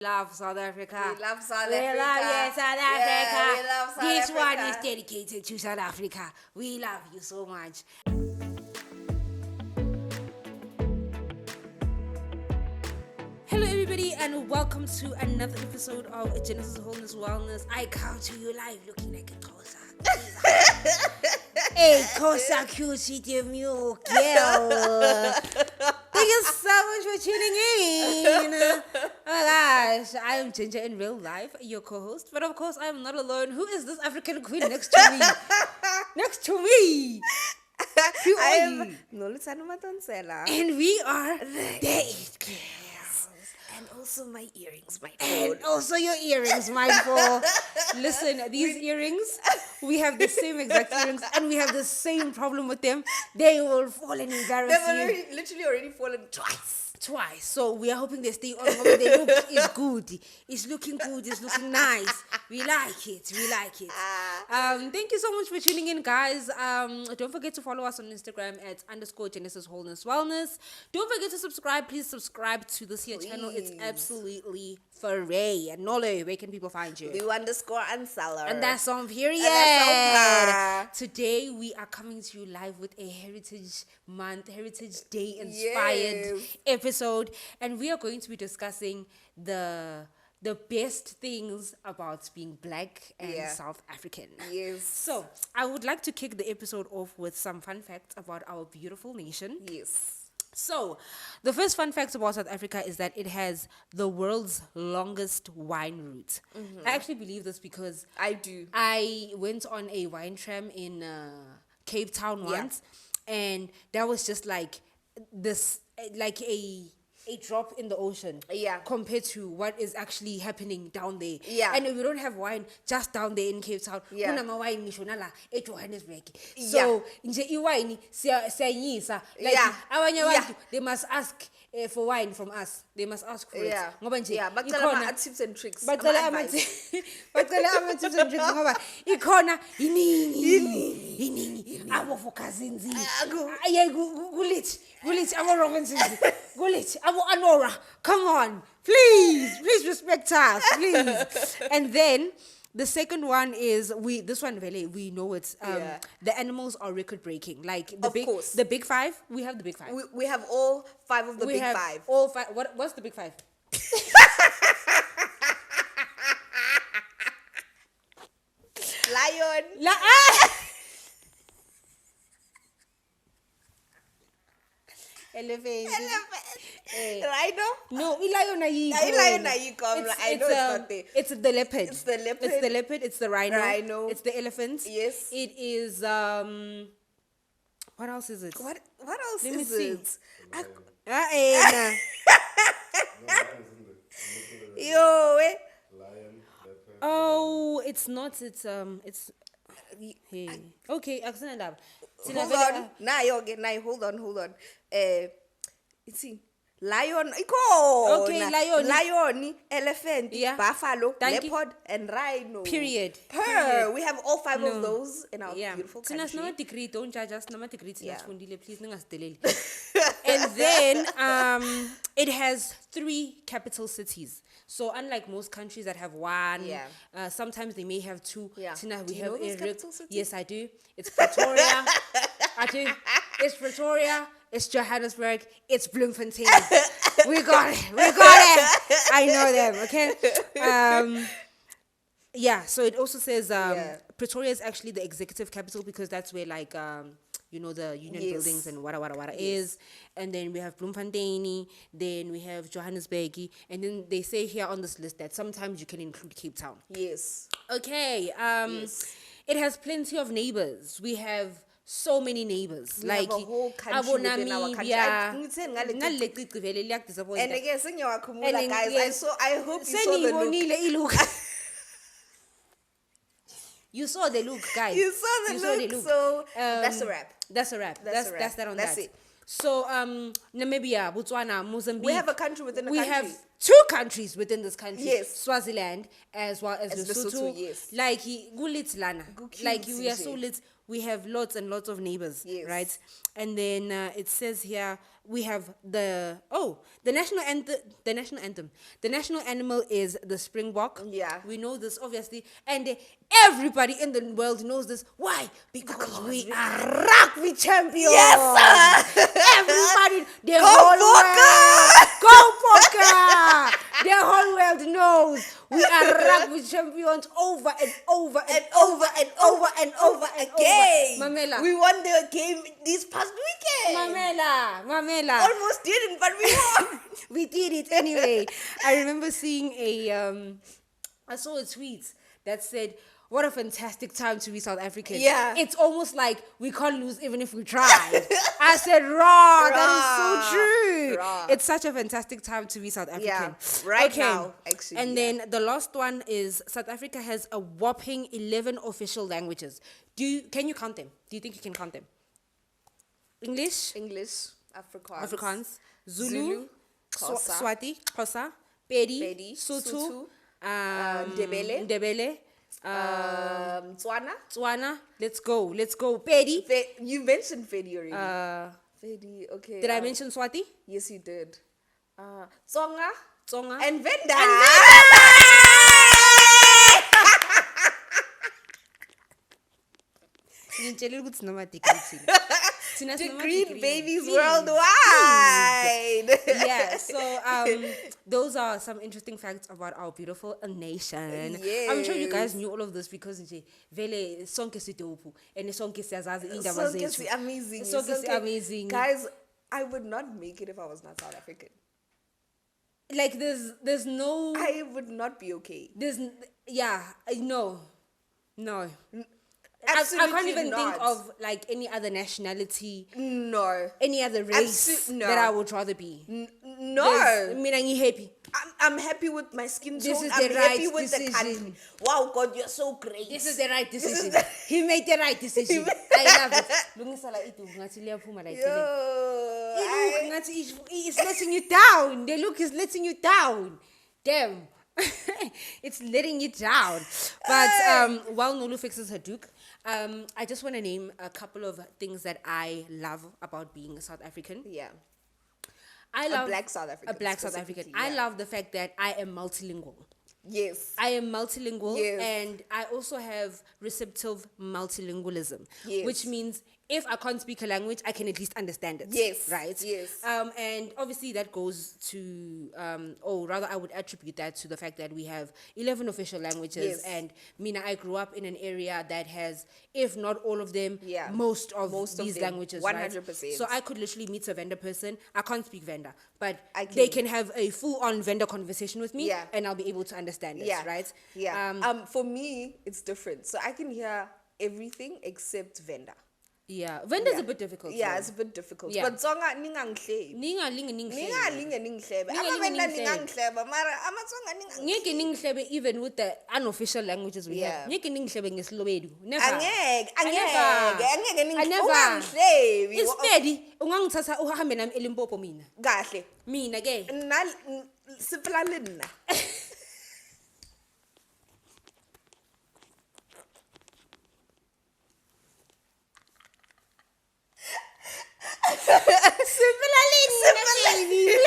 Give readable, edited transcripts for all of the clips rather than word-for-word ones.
Love South Africa. We love South We Africa. love you, South Yeah, Africa. we love South This one Africa. is dedicated to South Africa. We love you so much. Hello, everybody, and welcome to another episode of Genesis Wholeness, Wellness. I come to you live looking like a Kosa. Hey, Kosa cutie, give me a girl. Thank you so much for tuning in. Oh my gosh, I am Ginger in real life, your co-host. But of course, I am not alone. Who is this African queen next to me? Next to me. Who are you? Noluthando Matonsela. And we are the It Girls. And also my earrings, my And phone. also your earrings, mindful. Listen, these earrings, we have the same exact earrings and we have the same problem with them. They will fall and embarrass you. They've literally already fallen twice. Twice. So we are hoping they stay on. However, they look is good. It's looking good. It's looking nice. We like it. We like it. Thank you so much for tuning in, guys. Don't forget to follow us on Instagram at _Genesis Wholeness Wellness. Don't forget to subscribe. Please subscribe to this here channel. It's absolutely free. And Nolo, where can people find you? _Ansaler. And that's on period. that's on Today we are coming to you live with a Heritage Month, Heritage Day inspired Yes. episode, and we are going to be discussing the best things about being Black and Yeah. South African. Yes. So I would like to kick the episode off with some fun facts about our beautiful nation. Yes. So, the first fun fact about South Africa is that it has the world's longest wine route. I actually believe this because I do. I went on a wine tram in Cape Town once, and that was just like this, like a drop in the ocean. Yeah. Compared to what is actually happening down there. Yeah. And we don't have wine just down there in Cape Town. Yeah. Kunama-wine ngisho nala eJohannesburg. Yeah. So nje iwine siyanyisa. Like Yeah. abanye Yeah. abantu, they must ask for wine from us. They must ask for Yeah. it. Ngoba nje Yeah. Bacela ikhona- ama-tips and tricks. bacela ama-advice. bacela ama-tips and tricks ngoba ikhona iningi abo for cousins kulithi abo Robinsons kulithi abo Anora, come on, please respect us, please. And then the second one is this one really we know it. Yeah. The animals are record breaking, like Of course. the big five. We have the big five. We have all 5 of the We big have 5. all five. What's the big five? Lion. Elephant. Rhino. No, lion Lion ayikho, I know it's not there. It's the leopard. It's the leopard. It's the leopard. It's the rhino. Rhino. It's the elephant. Yes. It is what else is it? What else Let me is see. it? Nah. Yo, Oh, it's not. It's hey. Okay, accent up. hold on. Now, hold on. It's in lion. Iko. Okay, lion. Elephant, Yeah. buffalo, Thank you. leopard, and rhino. Period. We have all 5 of No. those in our Yeah. beautiful Thina country. sinama degree, don't judge us. Nama degree Yeah. sinasifundile, please ningasdeleli. And then it has 3 capital cities. So unlike most countries that have one, Yeah. Sometimes they may have 2. Yeah. Tina, we Do you have know those a capital cities? Yes, I do. It's Pretoria. I do. It's Pretoria. It's Johannesburg. It's Bloemfontein. We got it. I know them. Okay. Yeah. So it also says Pretoria is actually the executive capital because that's where like the union Yes. buildings and wara is. And then we have Bloemfontein, then we have Johannesburg, and then they say here on this list that sometimes you can include Cape Town. Yes. Okay. Yes. It has plenty of neighbors. We have so many neighbors. We like have a whole country abo within our country. Namibia. Ngitheni ngale Ngale cici vele liyakudisappointa. And again, sengiyawakhumula, And then, guys. yes. I hope you saw the look. Seniyibonile ilook. You saw the look, guys. You saw the look. So that's a wrap. That's a wrap. That's a wrap. That's that on That's that. it. So Namibia, Botswana, Mozambique. We have a country within a We country. have 2 countries within this country. Yes. Swaziland as well as As Lesotho. Lesotho, yes. Like gulit lana. Good Like kids, we are CJ. so lit. we have lots and lots of neighbors, Yes. right? And then it says here we have the national anthem. The national animal is the springbok. Yeah. We know this obviously, and everybody in the world knows this. Why? Because we are rugby champions. Yes, sir. Everybody, the Go whole Boca! world, go Boca! The whole world knows we are rugby champions over and over and over and over and over again. Mamela, We won the game this past weekend. Mamela. Almost didn't, but we won. We did it anyway. I remember seeing I saw a tweet that said, "What a fantastic time to be South African." Yeah. It's almost like we can't lose even if we tried. I said, "Raw, that is so true." Raw. It's such a fantastic time to be South African. Yeah, right now, actually, And yeah. then the last one is South Africa has a whopping 11 official languages. Can you count them? Do you think you can count them? English, Afrikaans, Zulu, Xhosa, Swati, Xhosa, Pedi, Pedi, Sotho, Ndebele, Ndebele, Tswana. Tswana. Let's go. Pedi. You mentioned Fedi already. Fedi, okay. Did I mention Swati? Yes, you did. Tsonga. Tsonga. And Venda. Degree babies worldwide. Yeah, so those are some interesting facts about our beautiful nation. I'm sure you guys knew all of this because vele sonke sitopu and sonke siyazazi indaba zethu. Sonke amazing. Sonke amazing. Guys, I would not make it if I was not South African. Like there's no. I would not be okay. No. I Absolutely can't even not. think of like any other nationality, No. any other race No. that I would rather be. No. I mean, I'm happy. I'm happy with my skin tone. This is I'm the happy right with the decision. country. Wow, God, you're so great. This is the right decision. the- He made the right decision. I love it. Lungisala itu ngathi liyaphuma la ecele. Yo, Look, ngathi it's letting you down. The look is letting you down. Damn. It's letting you down. But while Nolu fixes her duke, I just want to name a couple of things that I love about being a South African. yeah. I love A black South African. A black South African. specifically, I yeah. love the fact that I am multilingual. Yes. I am multilingual, Yes. and I also have receptive multilingualism, Yes. which means if I can't speak a language, I can at least understand it. Yes. Right? Yes. And obviously that goes to, or rather I would attribute that to the fact that we have 11 official languages. Yes. And Mina, I grew up in an area that has, if not all of them, Yeah. most of Most of these them. languages. 100%. Right? So I could literally meet a Venda person. I can't speak Venda, but I they can. can have a full-on Venda conversation with me, Yeah. and I'll be able to understand it. Yeah. Right? Yeah. For me, it's different. So I can hear everything except Venda. Yeah, Venda's a bit difficult. Yeah, though. it's a bit difficult. Yeah. But Tsonga ningangihlebe. Ningalinge ningihlebe. Ningalinge ningihlebe. Ningalinge Ama-Venda ningihlebe. ningangihleba, mara amaTsonga ningangihlebe. Ngeke ningihlebe even with the unofficial languages we Yeah. have. Ngeke ningihlebe ngesilobedu. Never. Angeke I never. ungangihlebi. Isipedi ungangithatha uhambe nami eLimpopo mina. Kahle. Mina ke. Siphila le nna.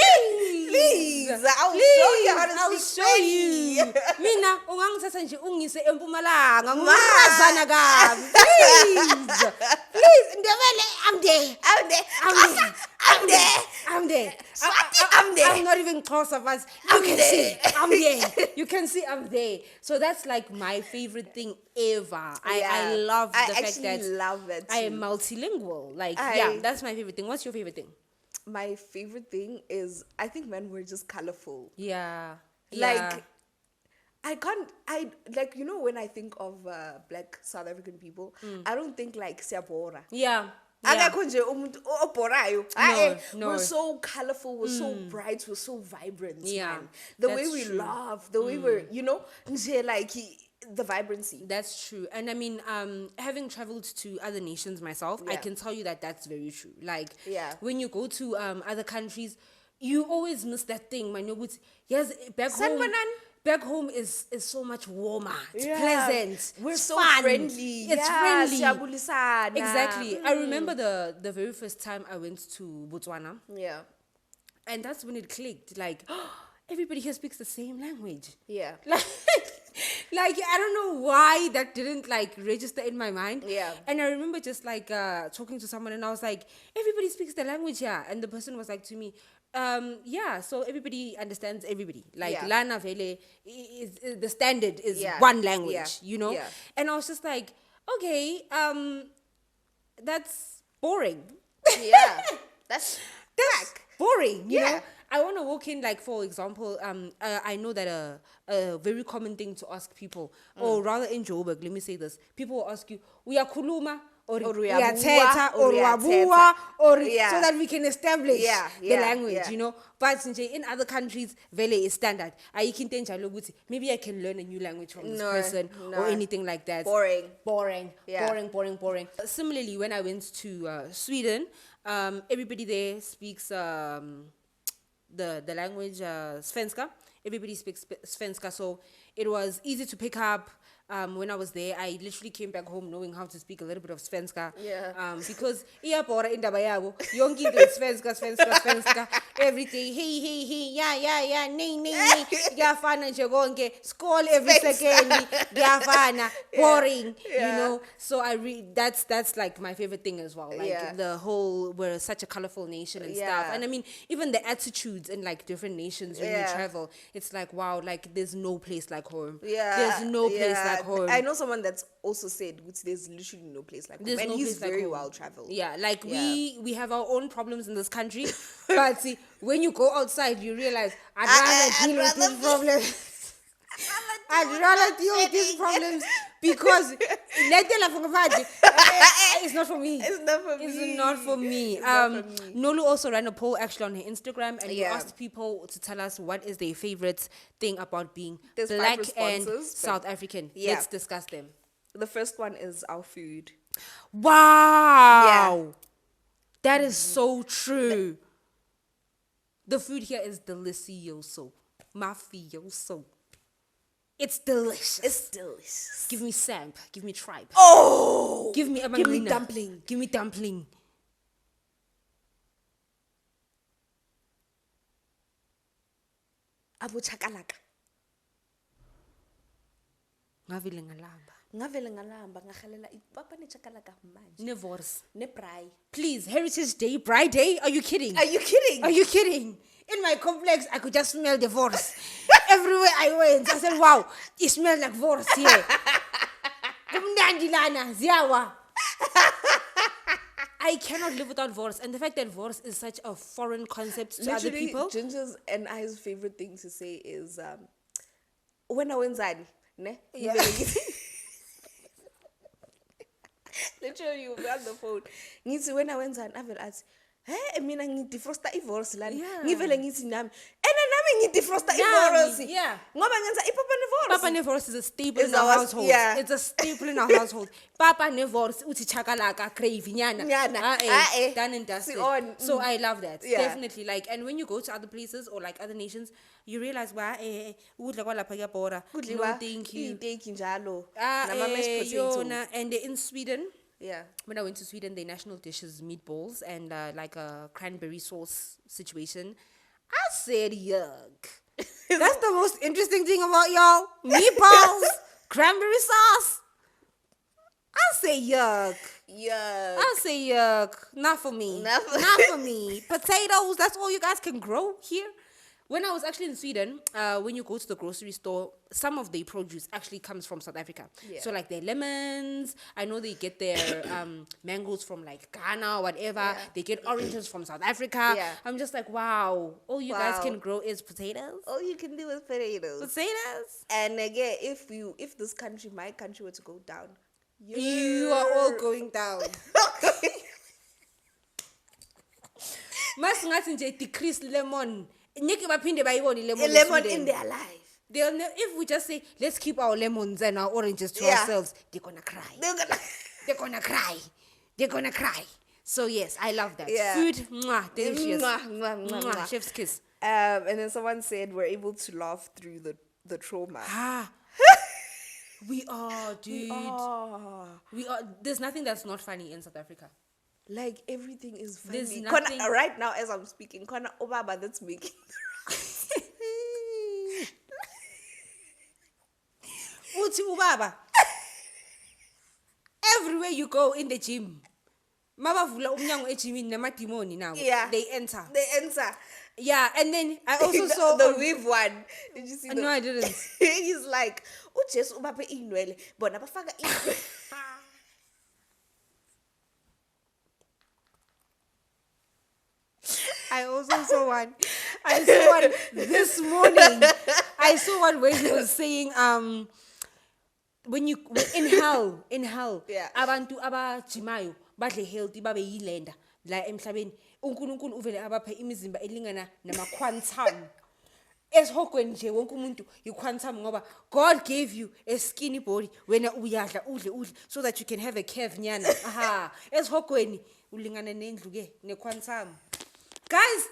Please, I'll show you how to I'll speak show you. Mina ungangithatha nje ungise eMpumalanga ngumrazana kabi. Please, Ndebele, I'm there. I'm there. Swati, I'm there. I'm not even close of us. You can see I'm there. You can see I'm there. So that's like my favorite thing ever. I love the fact that love that I am too. multilingual. Like, yeah, that's my favorite thing. What's your favorite thing? My favorite thing is, I think men were just colorful. Yeah. Like, like, you know, when I think of black South African people, I don't think like Siyabora. Yeah. Akekho nje umuntu obhorayo. No. We're so colorful, we're so bright, we're so vibrant. Yeah, Man. The way that's we true. laugh, the way we're, you know, nje like the vibrancy. That's true. And I mean, having traveled to other nations myself, I Yeah. can tell you that that's very true. Like, Yeah. when you go to other countries, you always miss that thing, man. Yes, back home. Sanibonani. back home is so much warmer. It's Yeah. pleasant. We're it's so fun. friendly. It's Yeah, friendly. siyabulisana. Exactly. I remember the very first time I went to Botswana, Yeah. and that's when it clicked. Like, everybody here speaks the same language. Yeah. Like I don't know why that didn't like register in my mind. Yeah. And I remember just like talking to someone, and I was like, everybody speaks the language here, and the person was like to me, yeah, so everybody understands everybody. Like Yeah. Lana Vele is the standard is Yeah. one language, Yeah. you know. Yeah. And I was just like, okay, that's boring. Yeah. That's That's boring, you Yeah. know. I want to walk in, like, for example, I know that a very common thing to ask people, or rather in Joburg, let me say this: people will ask you, "Uyakhuluma," or "Uyathetha," or "Wabua," or Yeah. so that we can establish Yeah, the yeah, language, yeah. you know. But in other countries, vele is standard. Maybe I can learn a new language from this No, person no. or anything like that. Boring. Yeah. Boring. Similarly, when I went to Sweden, everybody there speaks the language Svenska. Everybody speaks Svenska, so it was easy to pick up. When I was there, I literally came back home knowing how to speak a little bit of Svenska. Yeah. Because iyabhora indaba yabo yonke into is Svenska every day. Hey, yeah, nay, kuyafana nje konke, scroll every second, kuyafana, boring, you know. So that's like my favorite thing as well. Like the whole, we're such a colorful nation and stuff. And I mean, even the attitudes in like different nations when you travel, it's like, wow, like there's no place like home. Yeah. There's no place like home. I know someone that's also said there's literally no place like home. There's And no he's place like very home. well traveled. Yeah, like we have our own problems in this country, but see, when you go outside, you realize I'd rather deal with these problems. I'd rather deal with these problems because it's not for me. It's not for me. It's not for me. It's not for me. Nolu also ran a poll actually on her Instagram, and we Yeah. asked people to tell us what is their favorite thing about being There's 5 black and responses, but- South African. Yeah. Let's discuss them. The first one is our food. Wow. That is so true. The food here is delicioso. Mafioso. It's delicious. It's delicious. Give me samp. Give me tripe. Oh! Give me Give me amanina. dumpling. Give me dumpling. Abo chakalaka. Ngavile ngalamba. Ngavele ngalamba ngahalela ipapa ne chakalaka manje. Nevors. Ne braai. Please, Heritage Day, Bride Day? Are you kidding? Are you kidding? Are you kidding? In my complex, I could just smell the vorse. Everywhere I went, I said, wow, it smells like vorse here. Kumnandi lana, ziyawa. I cannot live without vorse. And the fact that vorse is such a foreign concept to other Literally, people. Ginger's and I's favorite thing to say is when I went inside, ne? Yeah. Literally, you'll be on the phone. Ngithi when I went inside, I will ask, hey, mina ngidefrosta ivorsi lana. Yeah. Ngivele ngithi nami. Ena nami ngidefrosta ivorsi. Yeah. Ngoba ngenza ipapa nevorsi. Papa Nevors is a staple It's in our our- household. yeah. It's a staple in our household. Papa Nevors, uti chakalaka, crazy, nyana. Nyana. Done and dusted. Si on. So I love that. Yeah. Definitely. Like, and when you go to other places or like other nations, you realize, wow, udla kwalapha kuyabhora. No, Kudliwa thank you. iy'teki njalo. Nama-mashed potato. Yona. And in Sweden, Yeah. when I went to Sweden, their national dish is meatballs and like a cranberry sauce situation. I said, yuck. That's the most interesting thing about y'all. Meatballs, cranberry sauce. I say yuck. Yeah. I say yuck. Not for me. Not for- Not for me. Potatoes, that's all you guys can grow here. When I was actually in Sweden, when you go to the grocery store, some of their produce actually comes from South Africa. Yeah. So like their lemons, I know they get their mangoes from like Ghana or whatever. Yeah. They get oranges from South Africa. Yeah. I'm just like, wow, all you guys Wow. can grow is potatoes. All you can do is potatoes. Potatoes. And again, if this country, my country, were to go down, You are all going down. Masingathi nje decrease lemon. Ngeke baphinde bayibone lemon. a lemon Sweden. in their life. If we just say, let's keep our lemons and our oranges to Yeah. ourselves, they're gonna cry. They're gonna. They're gonna cry. They're gonna cry. So yes, I love that. Yeah. Food, mwah, delicious. Mwah, mwah, mwah, Mwah, mwah. chef's kiss. And then someone said we're able to laugh through the the trauma. We are, dude. We are. There's nothing that's not funny in South Africa. Like everything is There's funny. nothing- Right now, as I'm speaking, Kona Obaba that's making. Uthi ubaba. Everywhere you go in the gym, mabavula umnyango ejimini namadimoni now. Yeah. They enter. They enter. Yeah, and then I also saw the weave one. Did you see No, I didn't. He's like, uJesu ubaphe inwele, bona bafaka inwele. I also saw one. I saw one this morning. I saw one where he was saying, when you in hell, Yeah. abantu abajimayo badle healthy babe yilenda la emhlabeni. uNkulunkulu uvele abaphe imizimba elingana nama-quantum. Esihogweni nje wonke umuntu yi-quantum ngoba God gave you a skinny body wena uyadla udle so that you can have a curve nyana. Aha. Esihogweni ulingana nendlu ke ne-quantum. Guys,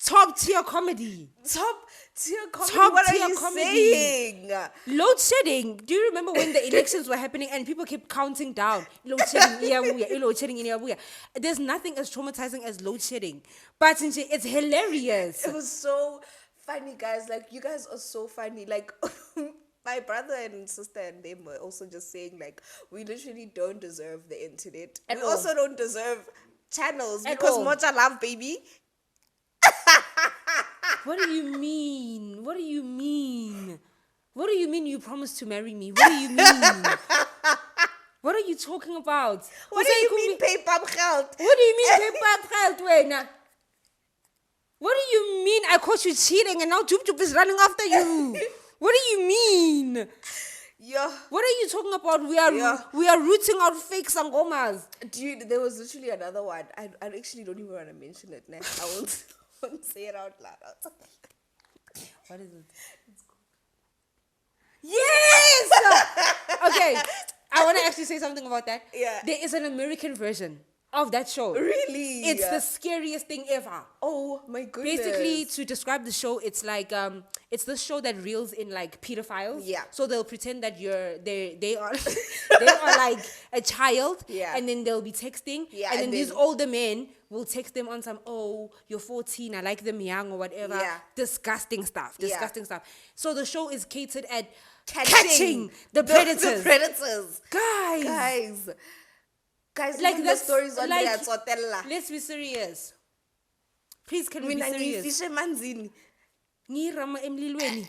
top tier comedy. Top tier comedy. Top What tier are you comedy. saying? Load shedding. Do you remember when the elections were happening and people kept counting down? Load shedding, iyabuya, load shedding, iyabuya. There's nothing as traumatizing as load shedding. But it's hilarious. It was so funny, guys. Like, you guys are so funny. Like, my brother and sister and them were also just saying, like, we literally don't deserve the internet. At we all. also don't deserve channels At because all. Mocha love, baby. What do you mean? What do you mean? What do you mean you promised to marry me? What do you mean? What are you talking about? What do you mean, pay pap geld? What do you mean, paper geld, wena? What do you mean I caught you cheating and now Jup is running after you? What do you mean? Yeah. What are you talking about? Yeah. We are rooting out fake sangomas. Dude, there was literally another one. I actually don't even want to mention it now. I won't say it out loud. What is it? Yes! Okay, I want to actually say something about that. Yeah. There is an American version of that show. Really? It's the scariest thing ever. Oh my goodness. Basically, to describe the show, it's like it's the show that reels in like pedophiles. Yeah. So they'll pretend that they are they are like a child. Yeah. And then they'll be texting. Yeah, And then and these then- older men will text them on some, oh, you're 14, I like them young or whatever. Yeah. Disgusting stuff. Yeah. Disgusting stuff. So the show is catered at Catching the predators. The predators. Guys. Guys, Like like the that's stories on like, there Tsotella. let's be serious. Please can we be Mina serious? ngiyifishe emanzini. Ngirama emlilweni.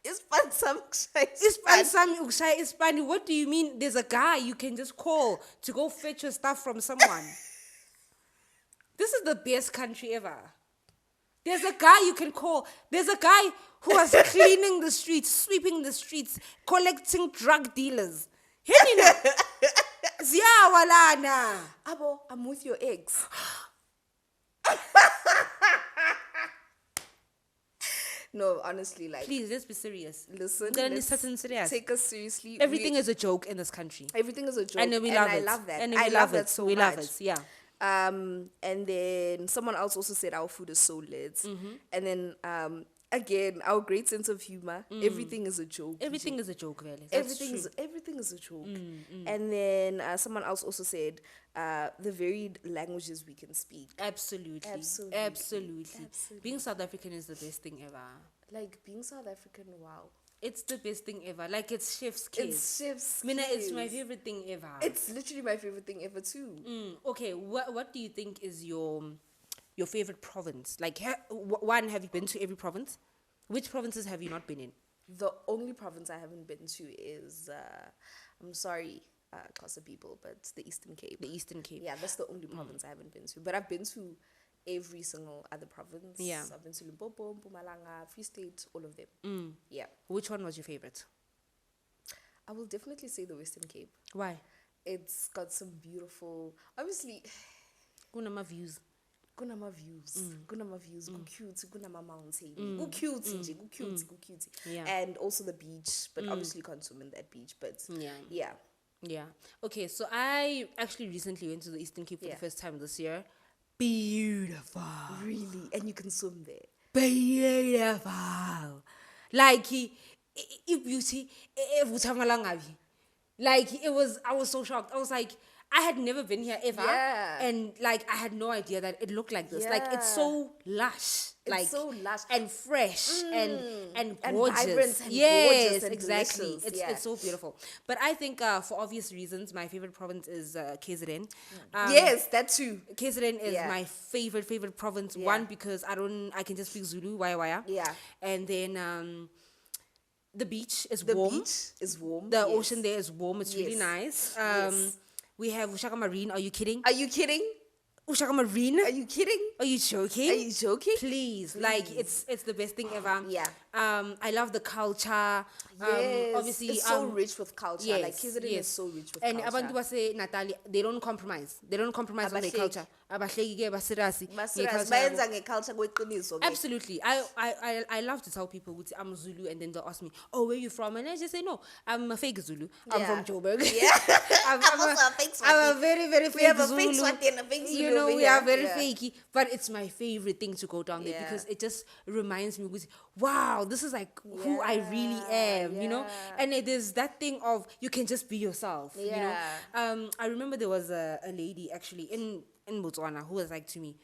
Ispan sam Ispan sami ukushaya ispani. What do you mean? There's a guy you can just call to go fetch your stuff from someone. This is the best country ever. There's a guy you can call. There's a guy who was cleaning the streets, sweeping the streets, collecting drug dealers. Henina. Ziyawalana. Abo, I'm with your ex. No, honestly, like, Please, let's be serious. listen, Let's let's serious. take us seriously. Everything is a joke in this country. Everything is a joke, And we love I it. love that. And I we love love that it. so We much. love it. Yeah. And then someone else also said our food is so lit. Mm-hmm. And then again, our great sense of humor. Everything is a joke. Everything is a joke, really. Everything is a joke. And then someone else also said the varied languages we can speak. Absolutely. Absolutely. Absolutely. Being South African is the best thing ever. Like being South African, wow. It's the best thing ever. Like it's chef's kiss. It's chef's Mina, it's my kiss. favorite thing ever. It's literally my favorite thing ever too. Okay, what do you think is your favorite province? Like, one, have you been to every province? Which provinces have you not been in? The only province I haven't been to is, I'm sorry, Xhosa people, but the Eastern Cape. The Eastern Cape. Yeah, that's the only province I haven't been to. But I've been to every single other province. Yeah. I've been to Limpopo, Mpumalanga, Free State, all of them. Yeah. Which one was your favorite? I will definitely say the Western Cape. Why? It's got some beautiful, obviously, Kunama views. kunama views, cute, kunama mountain, cute, cute. Yeah. And also the beach, but obviously you can't swim in that beach, but yeah. Yeah. Okay, so I actually recently went to the Eastern Cape for Yeah. the first time this year. Beautiful. Really, and you can swim there. Beautiful. Like beauty evutha amalangabi. Like I was so shocked. I was like, I had never been here ever, Yeah. and like I had no idea that it looked like this. Like it's Yeah. so lush, like so lush. and fresh and And gorgeous. vibrant and Yes, gorgeous and exactly. delicious, yeah. It's so beautiful. But I think for obvious reasons, my favorite province is KZN. Yes, that too. KZN is Yeah. my favorite province. Yeah. One, because I can just speak Zulu, waya. Yeah. And then the beach is The warm. beach is warm. The yes. ocean there is warm. It's really Yes. nice. Yes. We have Ushaka Marine. Are you kidding? Are you kidding? Ushaka Marine? Are you kidding? Are you joking? Are you joking? Please, like it's the best thing ever. Yeah. I love the culture. Yes. Obviously, it's so rich with culture. yes, like KZN yes. is so rich with And culture. abantu base Natalia, they don't compromise. They don't compromise on their Abahleki. culture. Abahleki-ke, basirasi, Basirasi, ngeculture yabo. bayenza ngeculture kweqiniso ke. Absolutely. I love to tell people ukuthi I'm Zulu, and then they'll ask me, oh, where you from? And I just say, no, I'm a fake Zulu. I'm Yeah. from Joburg. Yeah. I'm also a fake I'm a Swati. very, very fake We have a Zulu. fake Swati and a fake Zulu You know, over we are here. very Yeah. fakey. But it's my favorite thing to go down there Yeah. because it just reminds me, wow, this is like who I really am, you know? Yeah. And it is that thing of you can just be yourself, you know? Yeah. I remember there was a lady actually in Botswana who was like to me,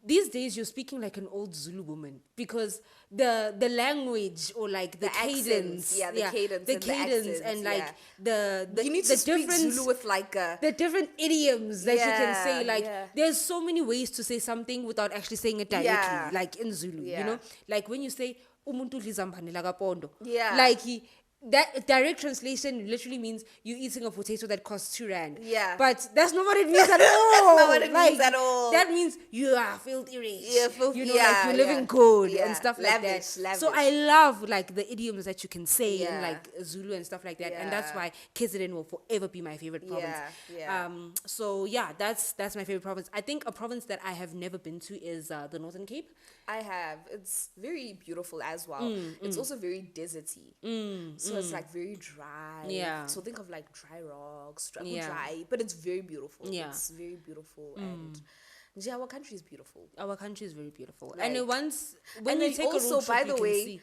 these days you're speaking like an old Zulu woman because the language or like the accents, cadence, the cadence the and the cadence accents, and like yeah. the You need the to speak different Zulu with like a... the different idioms that you can say. Yeah, Like yeah. there's so many ways to say something without actually saying it directly, Yeah. like in Zulu, you Yeah. know, like when you say umuntu udla izambane lakapondo, Yeah. like that direct translation literally means you eating a potato that costs 2 rand. Yeah. But that's not what it means at all. not what it Like, means at all. That means you are filthy rich. Yeah, filthy- You know, yeah, like you're yeah. living good Yeah. and stuff Lavish, like that. lavish. So I love like the idioms that you can say in Yeah. like Zulu and stuff like that. And that's Yeah. why KZN will forever be my favorite province. Yeah, yeah. So yeah, that's my favorite province. I think a province that I have never been to is the Northern Cape. I have. It's very beautiful as well. It's also very deserty. So it's like very dry. Yeah. So think of like dry rocks, Yeah. dry, but it's very beautiful. Yeah. It's very beautiful. And yeah, our country is beautiful. Our country is very beautiful. Like- and it once when And you then take also, a road trip, by you the can way, see.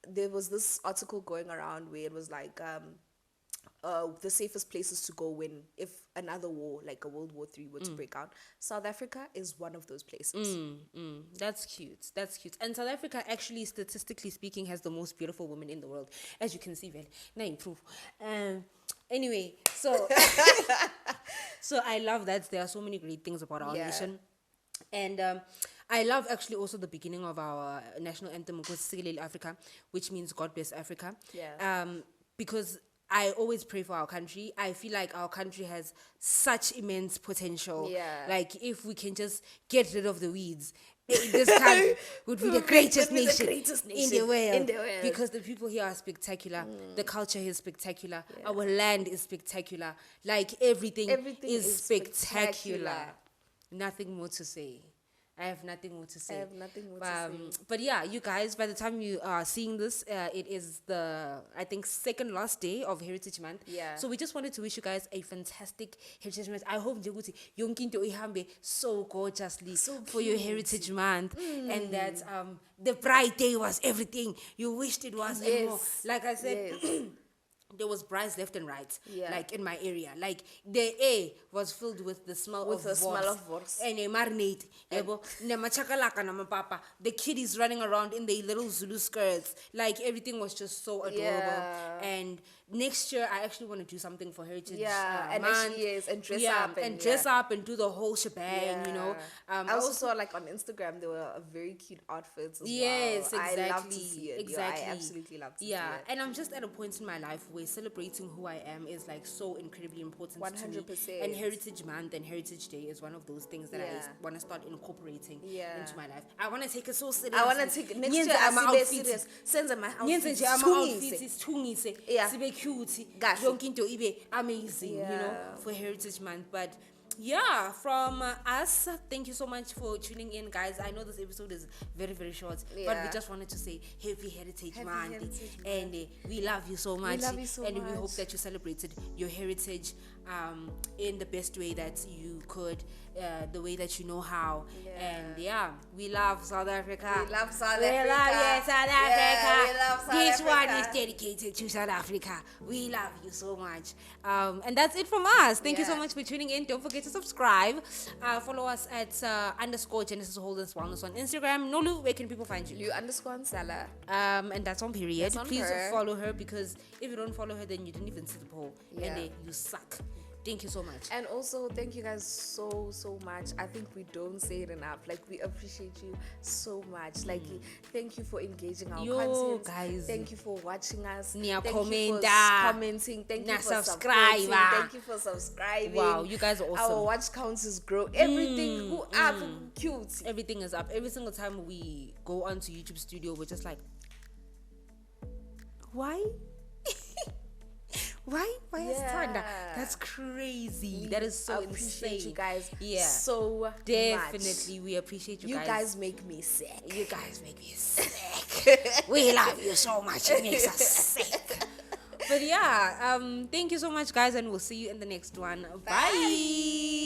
there was this article going around where it was like the safest places to go when if another war, like a World War III, were to break out. South Africa is one of those places. That's cute. That's cute. And South Africa, actually, statistically speaking, has the most beautiful women in the world, as you can see. Well, now improve. Anyway, so so I love that there are so many great things about our Yeah. nation, and I love actually also the beginning of our national anthem, which is Sikelel Africa, which means God bless Africa. Yeah. Because I always pray for our country. I feel like our country has such immense potential. Yeah. Like if we can just get rid of the weeds, this country would be the greatest Would be the nation, greatest in nation the world. in the world. Because the people here are spectacular. The culture here is spectacular. Our land is spectacular. Like everything is spectacular. Nothing more to say. I have nothing more to say. I have nothing more to say. But yeah, you guys, by the time you are seeing this, it is the, I think, second last day of Heritage Month. Yeah. So we just wanted to wish you guys a fantastic Heritage Month. I hope Njeguti yonkinto ihambe so gorgeously for your Heritage Month, and that the Pride Day was everything you wished it was and more. Yes. Like I said. Yes. There was brides left and right, Yeah. like in my area. Like the air was filled with the smell With of the smell of wors. and a marinade. The kiddies running around in their little Zulu skirts. Like everything was just so adorable. Yeah. And next year, I actually want to do something for Heritage. Yeah, and Month. actually, yes, and dress Yeah, up and dress up and do the whole shebang. You know. I also saw like on Instagram there were very cute outfits as Yes, well. exactly. I love to see it. Exactly. I absolutely love to see Yeah, it. and I'm just at a point in my life where celebrating who I am is like so incredibly important to me. 100%. And Heritage Month and Heritage Day is one of those things that Yeah. I want to start incorporating Yeah. into my life. I want to take it so seriously. I want to take next year. Ngiyenze ama Asibe outfits. serious. Senze my Ngiyenze outfits. nje ama Sithungise. outfits sithungise Yeah. sibe cute Kahle. yonke into ibe amazing, you know, Yeah. for Heritage Month. But yeah, from us, thank you so much for tuning in, guys. I know this episode is very, very short, but we Yeah. just wanted to say Happy Heritage Happy Month. Heritage Month. And we love you so much. love you so and we hope much. that you celebrated your heritage in the best way that you could, the way that you know how. Yeah. And yeah, we love South Africa. We love South We Africa. love you, South Yeah, Africa. we love South This one Africa. is dedicated to South Africa. We love you so much. And that's it from us. Thank you so Yeah. much for tuning in. Don't forget to subscribe. Follow us at _ Genesis Wholeness Wellness on Instagram. Nolu, where can people find you? Lu_Nsala. And that's on period. That's on Please her. follow her, because if you don't follow her, then you didn't even see the poll. Yeah. And you suck. Thank you so much. And also, thank you guys so much. I think we don't say it enough. Like, we appreciate you so much. Like, thank you for engaging our Yo, content. guys. Thank you for watching us. Nia Thank you for commenta. commenting. Thank you Nia for subscriber. subscribing. Thank you for subscribing. Wow, you guys are awesome. Our watch counts is grow. Everything. Who are cute. Everything is up. Every single time we go onto YouTube Studio, we're just like, why? Why has it turned down? Yeah. That's crazy. That is so Appreciate insane. you guys. Yeah. So Definitely, we appreciate you, You guys. guys make me sick. You guys make me sick. We love you so much. It makes us sick. But yeah, thank you so much, guys, and we'll see you in the next one. Bye.